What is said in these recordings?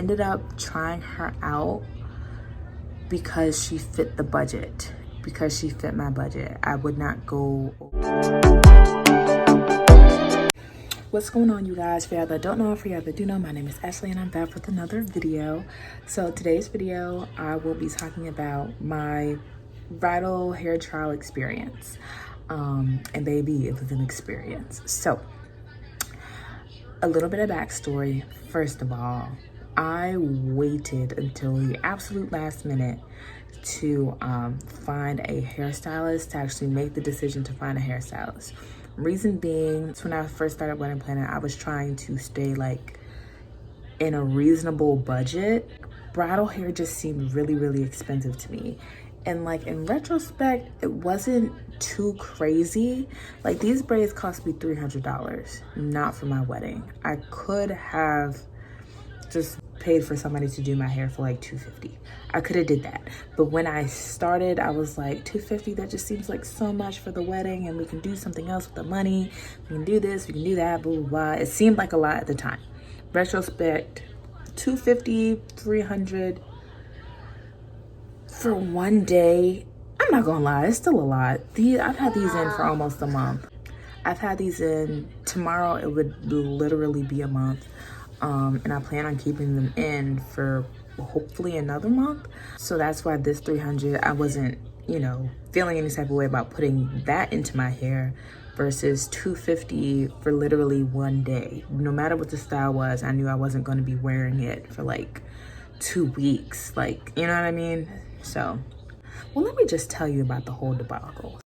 Ended up trying her out because she fit the budget, because she fit my budget. I would not go. What's going on, you guys? For y'all that don't know, for y'all that do know, my name is Ashley and I'm back with another video. So today's video, I will be talking about my bridal hair trial experience. And baby, it was an experience. So a little bit of backstory. First of all, I waited until the absolute last minute to find a hairstylist, to actually make the decision to find a hairstylist. Reason being, when I first started wedding planning, I was trying to stay like in a reasonable budget. Bridal hair just seemed really, really expensive to me. And like in retrospect, it wasn't too crazy. Like these braids cost me $300, not for my wedding. I could have just paid for somebody to do my hair for like $250. I could have did that. But when I started, I was like, $250, that just seems like so much for the wedding, and we can do something else with the money. We can do this, we can do that, blah, blah, blah. It seemed like a lot at the time. Retrospect, $250, $300 for one day. I'm not gonna lie, it's still a lot. I've had these in for almost a month. I've had these in, tomorrow it would literally be a month. And I plan on keeping them in for hopefully another month. So that's why this $300, I wasn't, feeling any type of way about putting that into my hair versus $250 for literally one day. No matter what the style was, I knew I wasn't going to be wearing it for like 2 weeks. Like, you know what I mean? So, well, let me just tell you about the whole debacle.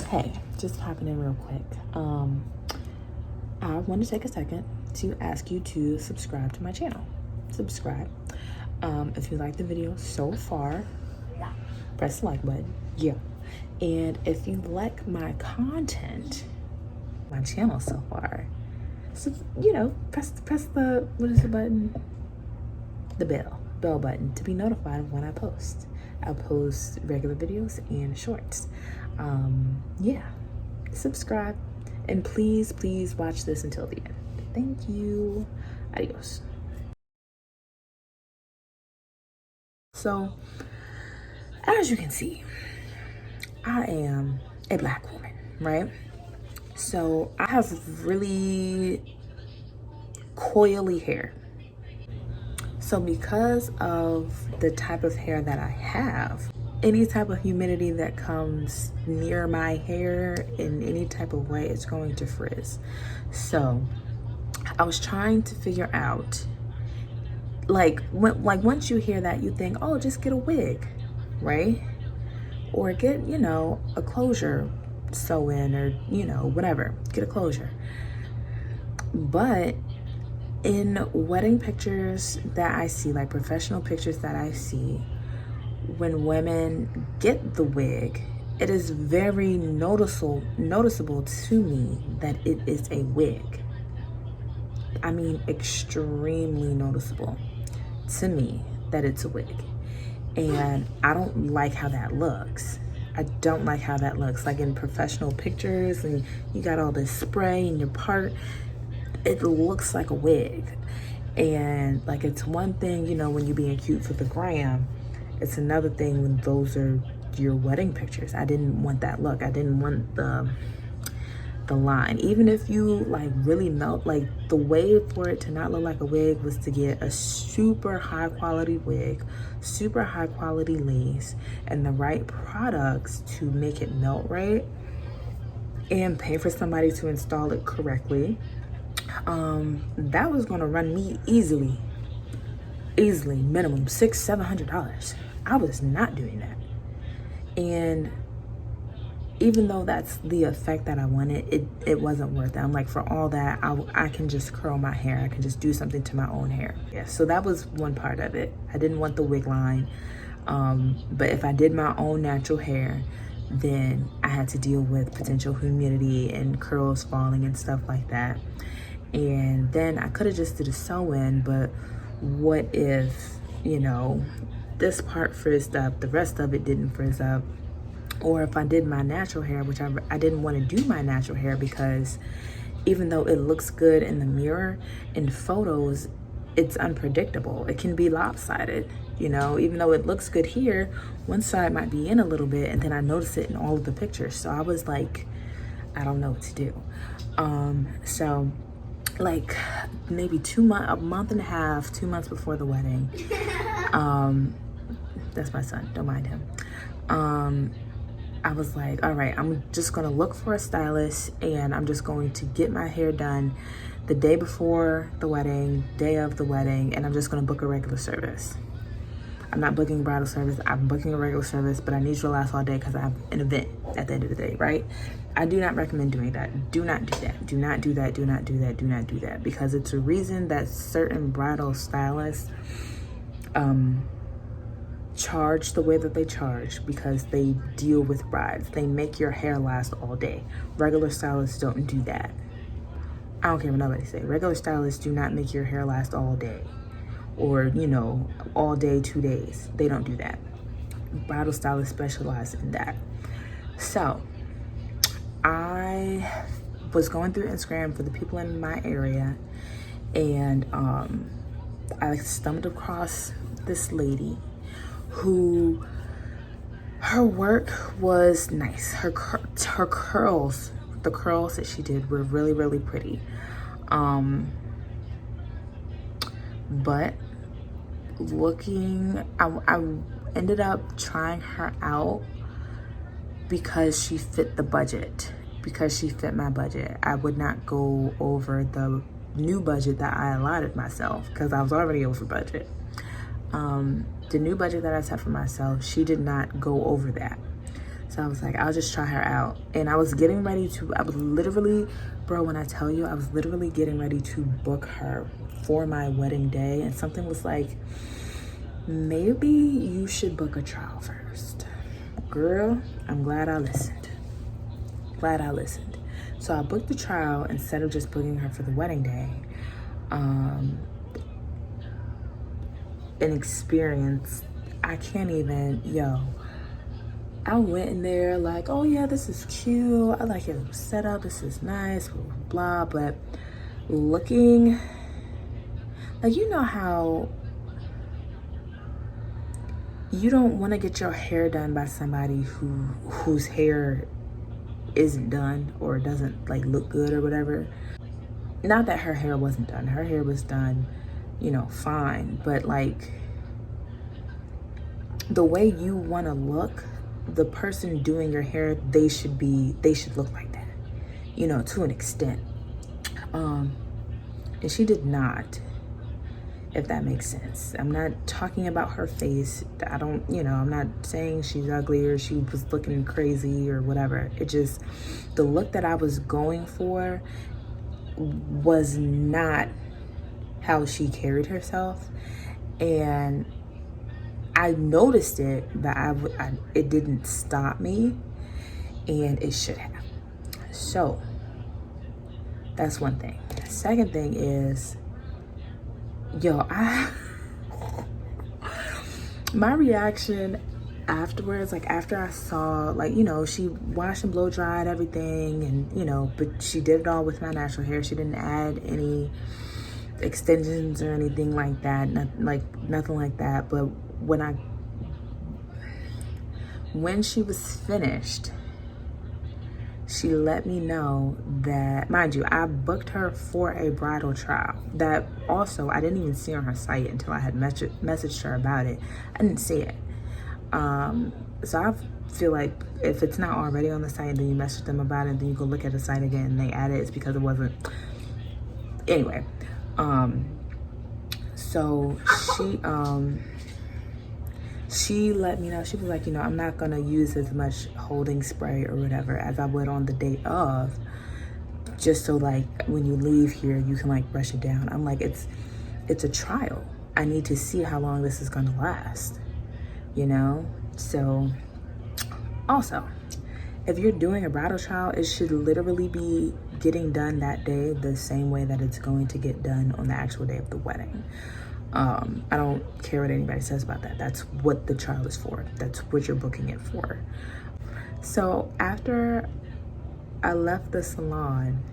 Hey, just popping in real quick. I want to take a second to ask you to subscribe to my channel. Subscribe. If you like the video so far, press the like button. Yeah. And if you like my content, my channel so far, so press the, what is the button? The bell button to be notified of when I post. I'll post regular videos and shorts. Yeah, subscribe, and please watch this until the end. Thank you. Adios. So as you can see, I am a Black woman, right? So I have really coily hair. So because of the type of hair that I have, any type of humidity that comes near my hair in any type of way, it's going to frizz. So I was trying to figure out, once you hear that, you think, oh, just get a wig, right? Or get, a closure sew-in, or, whatever, get a closure. But in wedding pictures that I see, like professional pictures that I see, when women get the wig, it is very noticeable to me that it is a wig. I mean, extremely noticeable to me that it's a wig. And I don't like how that looks. I don't like how that looks. Like in professional pictures, and you got all this spray in your part, it looks like a wig. And like, it's one thing, when you're being cute for the gram. It's another thing when those are your wedding pictures. I didn't want that look. I didn't want the line. Even if you like really melt, like the way for it to not look like a wig was to get a super high quality wig, super high quality lace, and the right products to make it melt right, and pay for somebody to install it correctly. That was gonna run me easily minimum $600-700. I was not doing that. And even though that's the effect that I wanted, it wasn't worth it. I'm like, for all that, I can just curl my hair. I can just do something to my own hair. Yeah, so that was one part of it. I didn't want the wig line. But if I did my own natural hair, then I had to deal with potential humidity and curls falling and stuff like that. And then I could have just did a sew-in, but what if, this part frizzed up, the rest of it didn't frizz up? Or if I did my natural hair, which I didn't want to do my natural hair because even though it looks good in the mirror, in photos, it's unpredictable. It can be lopsided, you know, even though it looks good here, one side might be in a little bit, and then I notice it in all of the pictures. So I was like, I don't know what to do. So like maybe a month and a half, 2 months before the wedding, that's my son, don't mind him. I was like, all right, I'm just gonna look for a stylist, and I'm just going to get my hair done the day before the wedding, day of the wedding, and I'm just gonna book a regular service. I'm not booking a bridal service, I'm booking a regular service, but I need you to last all day because I have an event at the end of the day, right? I do not recommend doing that. Do not do that. Do not do that. Do not do that. Do not do that. Because it's a reason that certain bridal stylists charge the way that they charge, because they deal with brides. They make your hair last all day. Regular stylists don't do that. I don't care what nobody say. Regular stylists do not make your hair last all day, or, you know, all day, 2 days. They don't do that. Bridal stylists specialize in that. So I was going through Instagram for the people in my area, and I stumbled across this lady who, her work was nice. Her curls, the curls that she did were really, really pretty. But looking, I ended up trying her out because she fit the budget, because she fit my budget. I would not go over the new budget that I allotted myself because I was already over budget. The new budget that I set for myself, she did not go over that. So I was like, I'll just try her out. And I was getting ready to, I was literally, bro, when I tell you, I was literally getting ready to book her for my wedding day. And something was like, maybe you should book a trial first. Girl, I'm glad I listened. Glad I listened. So I booked the trial instead of just booking her for the wedding day. An experience, I can't even, I went in there like, oh yeah, this is cute, I like it set up, this is nice, blah, blah, but looking, like, you know how you don't want to get your hair done by somebody whose hair isn't done or doesn't like look good or whatever. Not that her hair wasn't done, her hair was done, you know, fine, but like the way you want to look, the person doing your hair, they should look like that, you know, to an extent. And she did not, if that makes sense. I'm not talking about her face. I don't, you know, I'm not saying she's ugly or she was looking crazy or whatever. It just, the look that I was going for was not how she carried herself. And I noticed it, but it didn't stop me, and it should have. So that's one thing. Second thing is, my reaction afterwards, like after I saw, like, you know, she washed and blow dried everything, and, you know, but she did it all with my natural hair. She didn't add any extensions or anything like that, nothing like that. But when she was finished, she let me know that, mind you, I booked her for a bridal trial that also I didn't even see on her site until I had messaged her about it. I didn't see it. So I feel like if it's not already on the site, then you message them about it, then you go look at the site again and they add it, it's because it wasn't. Anyway, so she let me know, she was like, you know, I'm not gonna use as much holding spray or whatever as I would on the day of, just so like when you leave here you can like brush it down. I'm like, it's a trial. I need to see how long this is gonna last, you know? So also, if you're doing a bridal trial, it should literally be getting done that day the same way that it's going to get done on the actual day of the wedding. I don't care what anybody says about that. That's what the trial is for. That's what you're booking it for. So after I left the salon,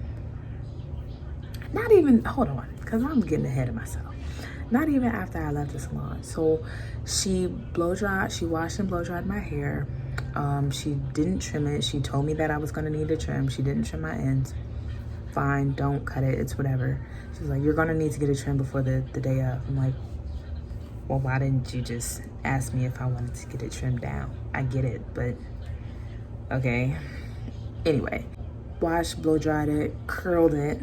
Not even, hold on, because I'm getting ahead of myself. Not even after I left the salon. So she washed and blow dried my hair. She didn't trim it. She told me that I was gonna need a trim. She didn't trim my ends. Fine, don't cut it, it's whatever. She's like, you're gonna need to get a trim before the day of. I'm like, well, why didn't you just ask me if I wanted to get it trimmed down? I get it, but okay. Anyway, washed, blow dried it, curled it.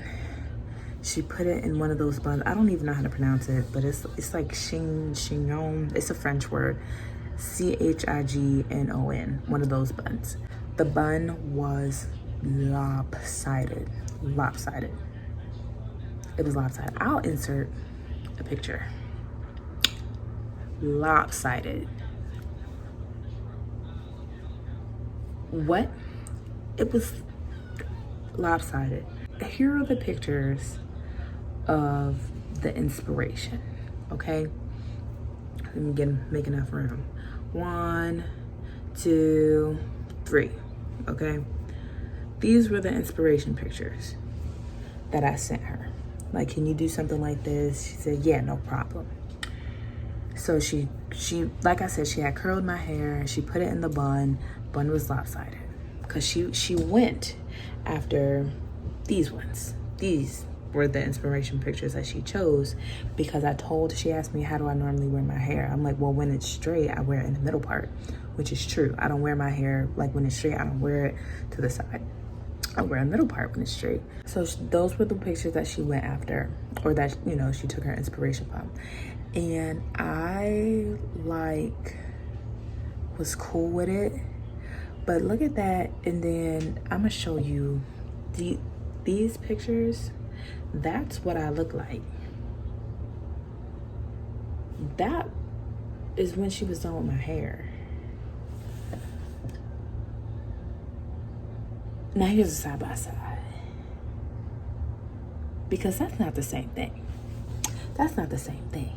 She put it in one of those buns. I don't even know how to pronounce it, but it's like chignon. It's a French word. Chignon, one of those buns. The bun was lopsided. It was lopsided. I'll insert a picture. Lopsided. What? It was lopsided. Here are the pictures of the inspiration, okay? Let me make enough room. 1, 2, 3, okay? These were the inspiration pictures that I sent her. Like, can you do something like this? She said, yeah, no problem. So she, like I said, she had curled my hair and she put it in the bun. Bun was lopsided because she went after these ones. These were the inspiration pictures that she chose because she asked me, how do I normally wear my hair? I'm like, well, when it's straight, I wear it in the middle part, which is true. I don't wear my hair, like when it's straight, I don't wear it to the side. I wear a middle part when it's straight. So those were the pictures that she went after, or that, you know, she took her inspiration from. And I was cool with it. But look at that. And then I'm gonna show you these pictures. That's what I look like. That is when she was done with my hair. Now here's a side by side. Because that's not the same thing. That's not the same thing.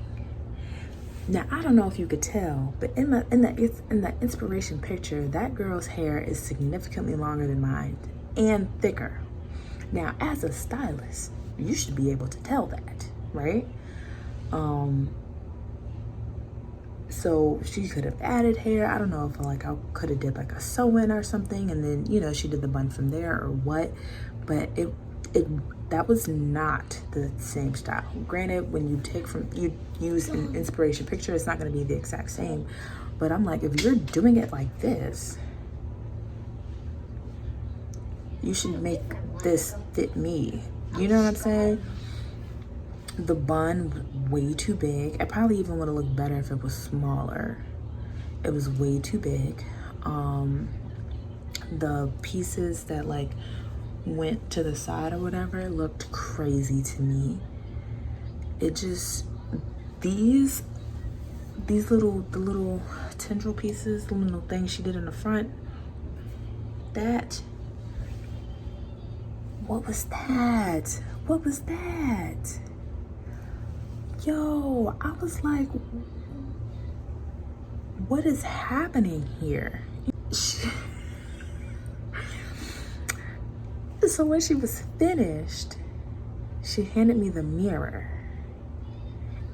Now I don't know if you could tell, but in the inspiration picture, that girl's hair is significantly longer than mine and thicker. Now, as a stylist, you should be able to tell that, right? So she could have added hair. I don't know if I could have did like a sew-in or something, and then, you know, she did the bun from there or what. But that was not the same style. Granted, when you use an inspiration picture, it's not going to be the exact same. But I'm like, if you're doing it like this, you should make this fit me. You know what I'm saying? The bun was way too big. It probably even would have looked better if it was smaller. It was way too big. The pieces that like went to the side or whatever looked crazy to me. It just, the little tendril pieces, the little things she did in the front, what was that? What was that? Yo, I was like, what is happening here? So when she was finished, she handed me the mirror.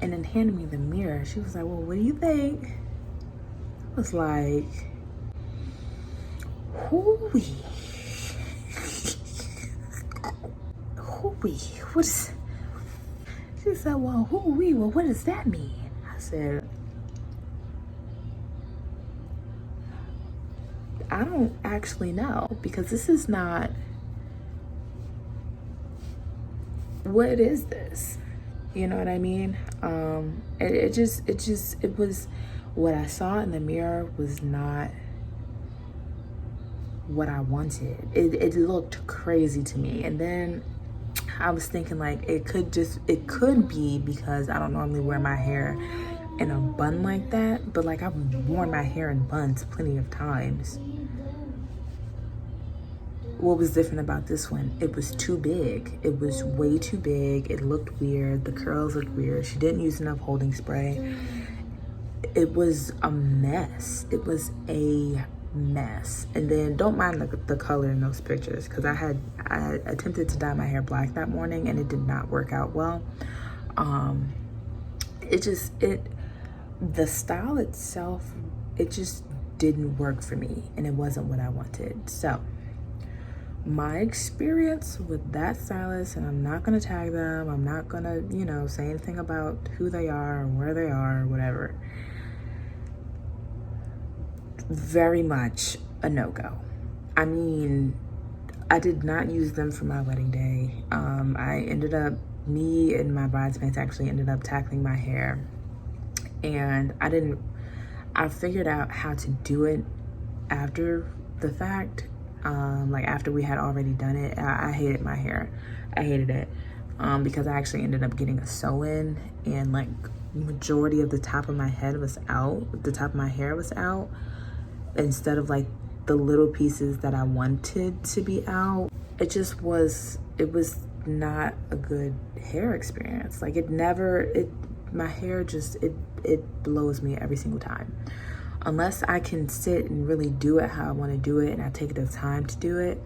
And then handed me the mirror. She was like, well, what do you think? I was like, hooey. Hooey, what is... She said, well, hooey, well, what does that mean? I said, I don't actually know, because this is not... What is this? You know what I mean? It was, what I saw in the mirror was not what I wanted. It looked crazy to me. And then I was thinking like, it could be because I don't normally wear my hair in a bun like that, but like I've worn my hair in buns plenty of times. What was different about this one? It was too big. It was way too big. It looked weird. The curls looked weird. She didn't use enough holding spray. It was a mess. It was a mess. And then don't mind the color in those pictures, because I attempted to dye my hair black that morning and it did not work out well. The style itself, it just didn't work for me, and it wasn't what I wanted. So my experience with that stylist, and I'm not gonna tag them, I'm not gonna, you know, say anything about who they are or where they are or whatever, very much a no-go. I mean, I did not use them for my wedding day. Me and my bridesmaids actually ended up tackling my hair, and I figured out how to do it after the fact. Like after we had already done it. I hated my hair. I hated it because I actually ended up getting a sew-in, and like majority of the top of my head was out. The top of my hair was out instead of like the little pieces that I wanted to be out. It was not a good hair experience. Like my hair just, it blows me every single time. Unless I can sit and really do it how I want to do it and I take the time to do it,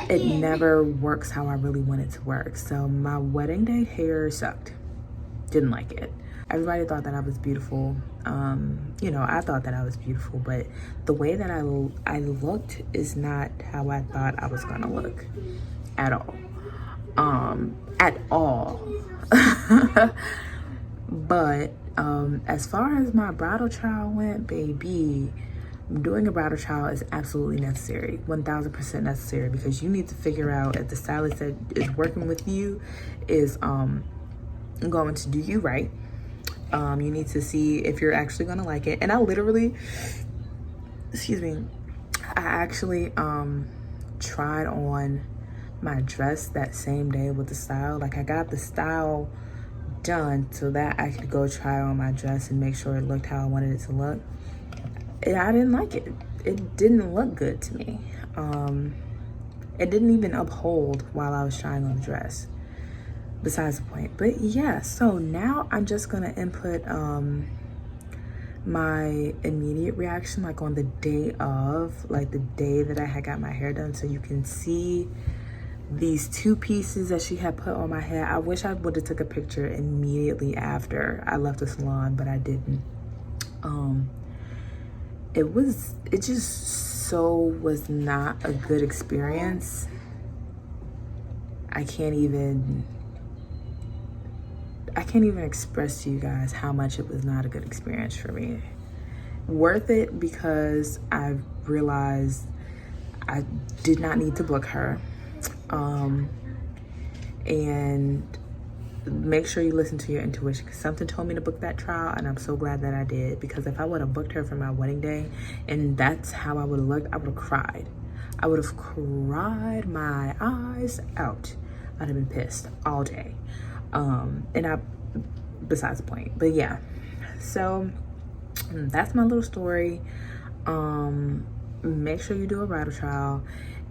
it never works how I really want it to work. So my wedding day hair sucked. Didn't like it. Everybody thought that I was beautiful. You know, I thought that I was beautiful, but the way that I looked is not how I thought I was gonna look at all. At all. But as far as my bridal trial went, baby, doing a bridal trial is absolutely necessary, 1000% necessary, because you need to figure out if the stylist that is working with you is going to do you right. You need to see if you're actually going to like it. And I actually tried on my dress that same day with the style. Like I got the style done so that I could go try on my dress and make sure it looked how I wanted it to look. And I didn't like it. It didn't look good to me. It didn't even uphold while I was trying on the dress. Besides the point. But yeah, so now I'm just gonna input my immediate reaction, like on the day of, like the day that I had got my hair done, so you can see these two pieces that she had put on my head. I wish I would have took a picture immediately after I left the salon, but I didn't. It just so was not a good experience. I can't even express to you guys how much it was not a good experience for me. Worth it because I realized I did not need to book her. And make sure you listen to your intuition, because something told me to book that trial, and I'm so glad that I did, because if I would have booked her for my wedding day and that's how I would have looked, I would have cried. I would have cried my eyes out. I'd have been pissed all day. Besides the point, but yeah, so that's my little story. Make sure you do a bridal trial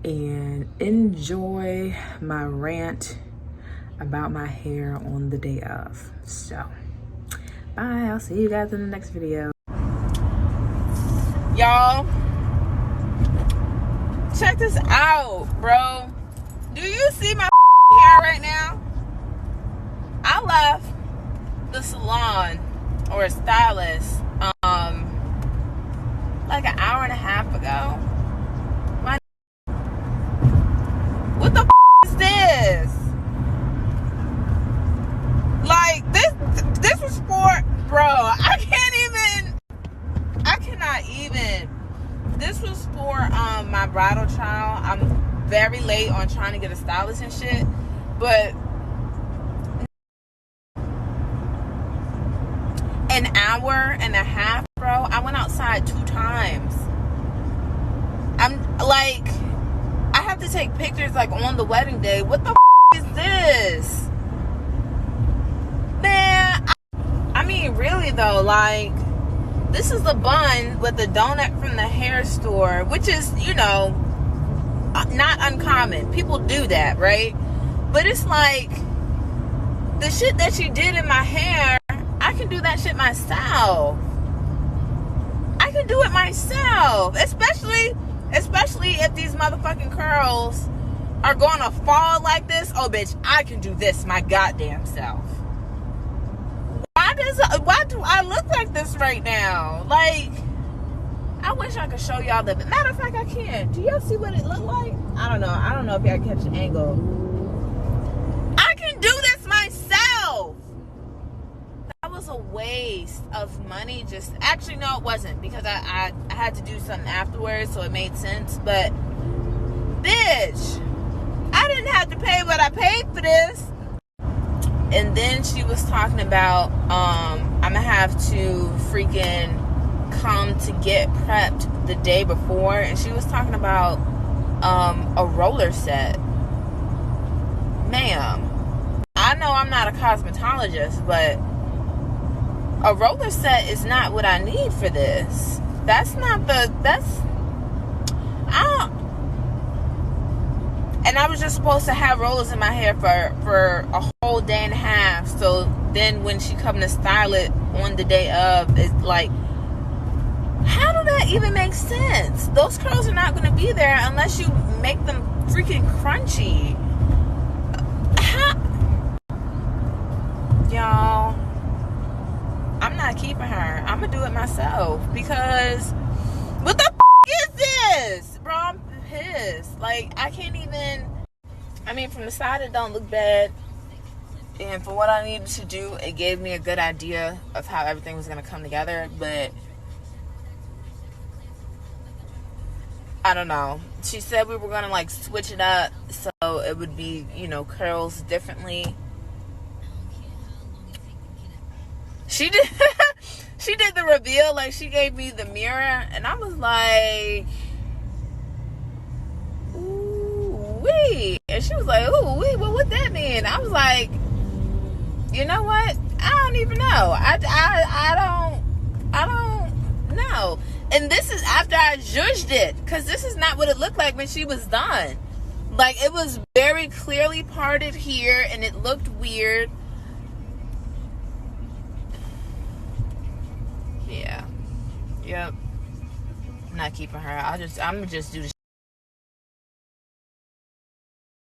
and enjoy my rant about my hair on the day of. So bye, I'll see you guys in the next video. Y'all, check this out, bro. Do you see my hair right now? I left the salon or stylist like an hour and a half ago. What the is this? Like this was for, bro, I cannot even. This was for my bridal trial. I'm very late on trying to get a stylist and shit, but an hour and a half, bro. I went outside 2 times. I'm like, I have to take pictures like on the wedding day. What the is this? Man, I mean, really though, like, this is the bun with the donut from the hair store, which is, you know, not uncommon. People do that, right? But it's like, the shit that you did in my hair, I can do that shit myself. I I can do it myself. Especially if these motherfucking curls are going to fall like this. Oh, bitch, I can do this my goddamn self. Why do I look like this right now? Like, I wish I could show y'all the... Matter of fact, I can. Do y'all see what it looked like? I don't know if y'all catch an angle. I can do this myself. That was a waste of money. Actually, no, it wasn't, because I had to do something afterwards, so it made sense. But, bitch, I didn't have to pay what I paid for this. And then she was talking about, I'm gonna have to freaking come to get prepped the day before. And she was talking about a roller set. Ma'am, I know I'm not a cosmetologist, but a roller set is not what I need for this. And I was just supposed to have rollers in my hair for a whole day and a half. So then when she come to style it on the day of, it's like, how do that even make sense? Those curls are not going to be there unless you make them freaking crunchy. Y'all, I'm not keeping her. I'm going to do it myself, because what the is this? Bro, I'm pissed. Like, I can't even... I mean, from the side it don't look bad, and for what I needed to do, it gave me a good idea of how everything was going to come together. But I don't know. She said we were going to like switch it up so it would be, you know, curls differently. She did she did the reveal, like she gave me the mirror, and I was like, ooh wee. And she was like, ooh wee, well, what that mean? I was like, you know what? I don't even know. I don't know. And this is after I judged it, because this is not what it looked like when she was done. Like, it was very clearly parted here, and it looked weird. Yeah. Yep. I'm not keeping her. I'm gonna just do the